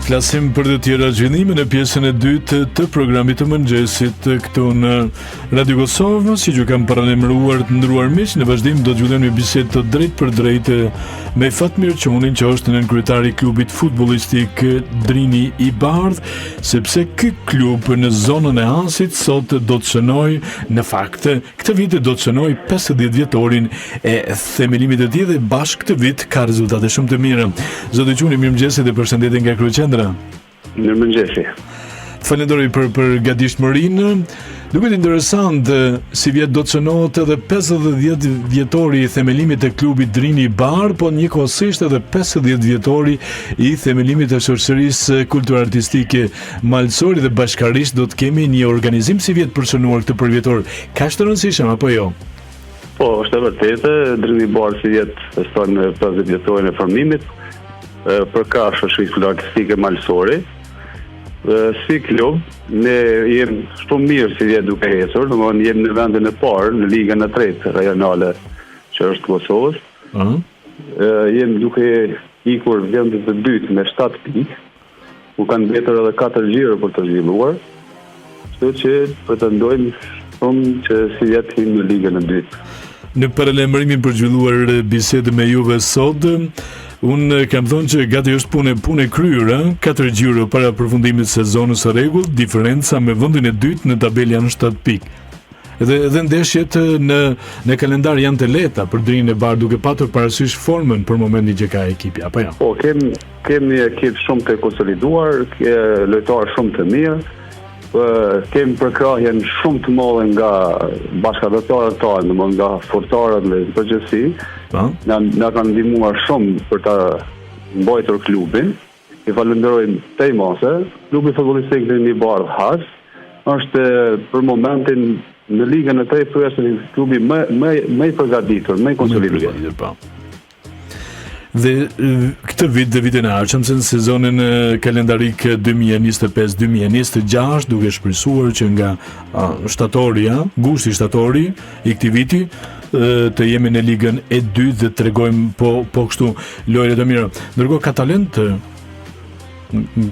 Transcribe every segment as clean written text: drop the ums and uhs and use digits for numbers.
Flasim për të tjera zhvillime në pjesën e dytë të programit të mëngjesit këtu në Radio Kosovë, si që kam paralajmëruar të ndëruar miq, në vazhdim do të zhvillojmë një bisedë të drejtë për drejtë me Fatmir Çonin, që është nënkryetari i klubit futbollistik Drini i Bardh, sepse ky klub në zonën e Asit sot do të shënoj, në fakt, këtë vit do të shënoj 50 vjetorin e themelimit të tij dhe bashkë këtë vit ka rezultate shumë të mira. Zoti Çuni, mirëmëngjes dhe përshëndetje nga kryeqendra. Mirëmëngjesi. Falenderoj për gatishmërinë. Duket interesant si vjet do të shënohet edhe 50 vjetori i themelimit të klubit Drini i Bardh, po njëkohësisht edhe 50 vjetori i themelimit të shoqërisë kultur-artistike Malsori, dhe bashkarisht do të kemi një organizim si vjet për shënuar këtë përvjetor. Ka të rëndësishëm apo jo? Po, është e vërtetë, Drini i Bardh si vjet feston 50 vjetorin e formimit për ka shoqërisë kultur-artistike Malsori. Si klub, ne jemi shumë mirë si vjet duke ecur, domethënë jemi në vendin e parë në ligën e tretë rajonale që është Kosovës. Jemi duke ikur vendin e dytë me 7 pikë. U kanë mbetur edhe 4 gjiro për të zhvilluar. Kështu që pretendojmë shumë që si vjet him në ligën e dytë. Në paralajmërimin për zhvilluar bisedë me juve sot, unë kam thënë që gati është punë e kryer, 4 gjiro para përfundimit të sezonit së rregull, diferenca me vendin e dytë në tabelë janë 7 pikë. Edhe ndeshjet në kalendar janë të lehta për Drinin e Bardh, duke patur parasysh formën për momentin që ka ekipi, apo jo? Po, kemi një ekip shumë të konsoliduar, lojtarë shumë të mirë. Kemi përkrahjen shumë të madhe nga bashkëdhëtarët tanë, domethënë nga fortarët në përgjithësi. Na kanë ndihmuar shumë për ta mbajtur klubin. I falenderojmë tej mase. Klubi futbollistik Drini i Bardh është për momentin në ligën e tretë është klubi më i përgatitur, më i konsoliduar. Dhe këtë vit dhe vitin e ardhshëm, në sezonin kalendarik 2025-2026, duke shpresuar që nga gushti i këtij viti të jemi në ligën e dytë dhe tregojmë po kështu lojë të mira. Ndërkohë ka talent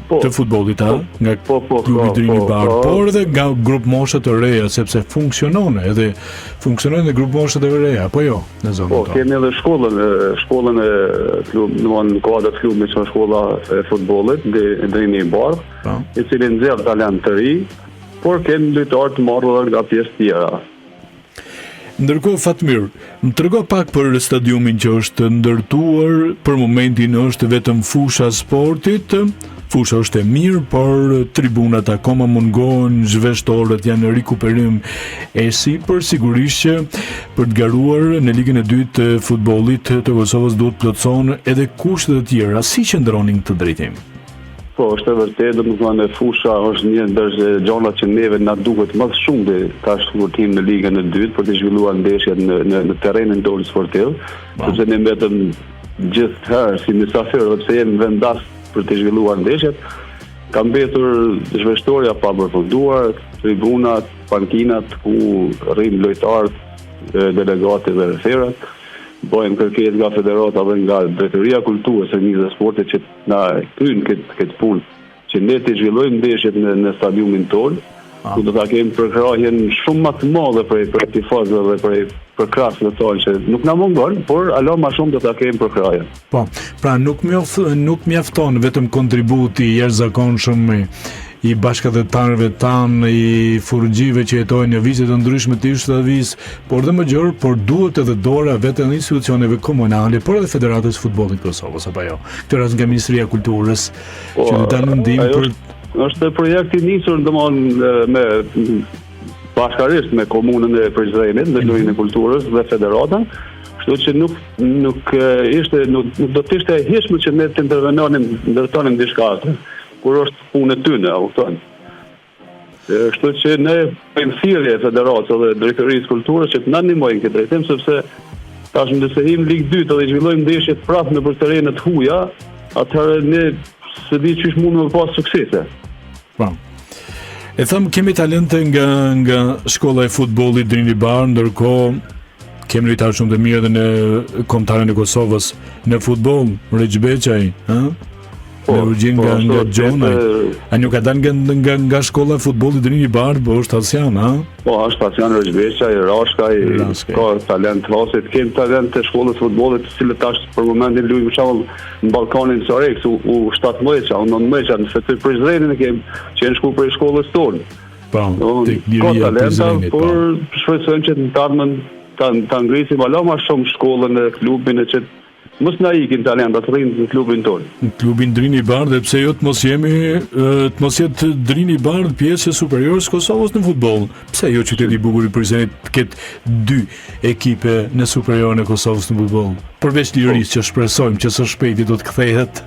të futbollit nga klubi Drini i Bardh, por edhe nga grup moshe të reja, sepse funksionojnë edhe grup moshe të reja, apo jo në zonën tonë. Po, kemi edhe shkollën e klub, në kuadër të klubit që është shkolla e futbollit Drini i Bardh, i cili nxjerr talent të ri, por kemi lojtarë të marrë nga pjesë tjera. Ndërkohë, Fatmir, më trego pak për stadiumin që është ndërtuar, për momentin është vetëm fusha sportit, fusha është e mirë, por tribunat akoma mungohen, zhveshtorët janë në rikuperim e sipër, sigurisht që për të garuar në ligën e dytë të futbollit të Kosovës duhet plotëson edhe kushtet e tjera. Si qëndronin këtë drejtim? Po, është e vërtetë, domethënë fusha është një ndër gjanat që neve na duket më shumë dhe ka shkurtim në ligën e dytë për të zhvilluar ndeshjet në terrenin tonë sportiv, sepse ne mbetëm gjithherë si mysafir, sepse jemi vendas për të zhvilluar ndeshjet. Ka mbetur zhveshtoria pa përfunduar, tribunat, pankinat ku rrin lojtarët, delegatë dhe referat. Bojmë kërkesë nga federata dhe nga drejtoria kulturës e njëzë sportit që na kryen këtë punë, që ne të zhvillojmë ndeshjet në stadiumin tonë, ku do ta kemi përkrahjen shumë më të madhe për tifozëve dhe për krahasve tonë, që nuk na mungon, por alo më shumë do ta kemi përkrahjen. Po, pra nuk mjafton vetëm kontributi i jashtëzakonshëm i bashkëdhëtarëve tanë, i furgjive që jetojnë në vizet të ndryshme të shtëvis, por dhe më gjërë, por duhet edhe dora vetëm institucioneve komunale, por edhe Federatës Futbollit Kosovës, apo jo. Këtë rast nga Ministria e Kulturës, që do ta ndihmë për është projekt i nisur domthonë me bashkërisht me komunën e Prizrenit, me Ministrinë e Kulturës dhe Federatën. Kështu që nuk do të ishte e hishme që ne të intervenonim, ndërtonim diçka atë, kur është punë e tyre, u thon. Kështu që ne bëjmë thirrje Federatës dhe Drejtorisë Kulturës që të na ndihmojnë këtë drejtim, sepse tash nëse him Ligë 2 dhe zhvillojmë ndeshjet prapë në terrene të huaja, atëherë ne se di çish mund të pas suksese. Po. E them kemi talente nga shkolla e futbollit Drini i Bardh, ndërkohë Kemë lojtarë shumë të mirë edhe në kombëtarën e Kosovës në futboll, Rexh Beçaj, ëh? Me origjinë nga Gjona. A nuk ka dalë nga shkolla e futbollit Drini Bardh, po është Asian, ha? Po, është Asian Rexh Beçaj, Rashkaj, ka talent vasit, kemë talent të shkollës futbollit, të cilët tash për momentin luajnë për shembull në Ballkanin Soreks, u 17 u 19 nëse të Prizrenin e kemë që janë shkuar për shkollës tonë. Po, tek ka liria e Prizrenit. por shpresojmë që në tarmën ta ngrisim ala më shumë shkollën e klubin e që mos na ikin talentat rrinë në klubin tonë. Në klubin Drini Bardh, dhe pse jo të mos jetë Drini Bardh pjesë e superiore së Kosovës në futboll. Pse jo qyteti i bukur i Prizrenit të ketë 2 ekipe në superioren e Kosovës në futboll. Përveç lirisë që shpresojmë që së shpejti do të kthehet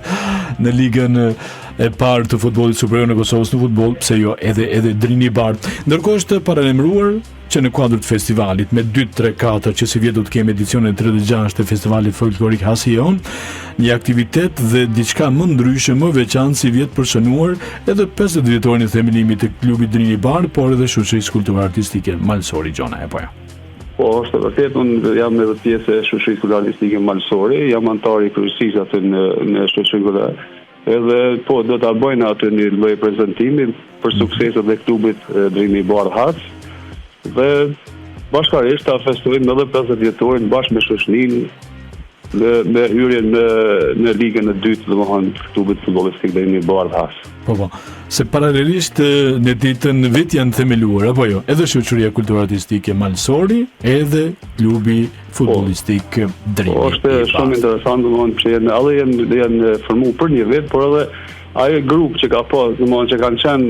në ligën e parë të futbollit superior në Kosovës në futboll, pse jo edhe Drini Bardh. Ndërkohë është paralajmëruar që në kuadër të festivalit me 2, 3, 4 që si vjet do të kemi edicionin 36 të festivalit folklorik Hasion, një aktivitet dhe diçka më ndryshe, më veçantë si vjet për shënuar edhe 50 vjetorin e themelimit të klubit Drini Bardh, por edhe shoqërisë kulturore artistike Malsori Gjona, apo jo. Po, është vërtet, unë jam edhe pjesë e shoqërisë kulturore artistike Malsori, jam antar i kryesisë aty në shoqërinë kulturore. Edhe po do ta bëjnë aty një lloj prezantimi për sukseset e klubit Drini Bardh Has. Dhe bashkërisht ta festojmë edhe 50 vjetorin bashkë me shoqërinë me hyrjen në ligën e dytë, domethënë klubit futbollistik Drini Bardh Has. Po, se paralelisht në ditën vet janë themeluar apo jo, edhe shoqëria kulturore artistike Malsori, edhe klubi futbollistik Drini. Po, është shumë interesant, domethënë që janë formuar për një vit, por edhe ai grup që ka pas, domethënë që kanë qenë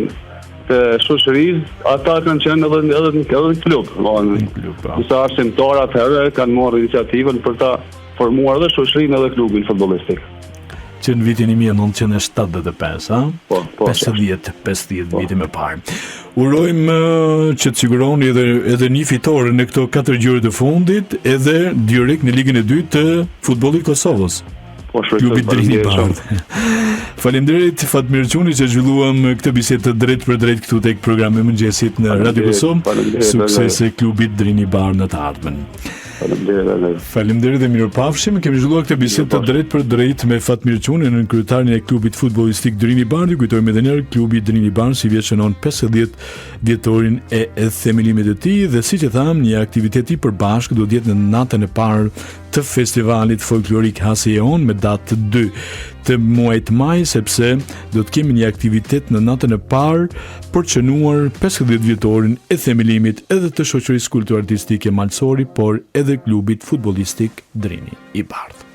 të shoqërisë, ata kanë qenë edhe në klub. Disa arsimtarë atëherë kanë marrë iniciativën për ta formuar edhe shoqërinë edhe klubin futbollistik. Që në vitin 1975, ha? Po. 50 viti më parë. Urojmë që të siguroni edhe një fitore në këto 4 gjyre të fundit, edhe direkt në ligën e dytë të futbollit Kosovës. Klubi Drini Bardh. Faleminderit Fatmir Çuni që zhvilluam këtë bisedë të drejt për drejt këtu tek programi i mëngjesit në Radio Kosovë. Suksese klubit Drini Bardh në të ardhmen. Faleminderit dhe mirupafshim. Kemi zhvilluar këtë bisedë të drejt për drejt me Fatmir Çuni, në kryetarin e klubit futbollistik Drini Bardh. Kujtojmë edhe një herë klubi Drini Bardh si vjet shënon 50 vjetorin e themelimit të tij dhe siç e tham, një aktivitet i përbashkët do të jetë në natën e parë të festivalit folklorik Hasion me datë 2 të muajit maj, sepse do të kemi një aktivitet në natën e parë për të shënuar 50 vjetorin e themelimit edhe të shoqërisë kulturore artistike Malsori, por edhe klubit futbollistik Drini Bardh.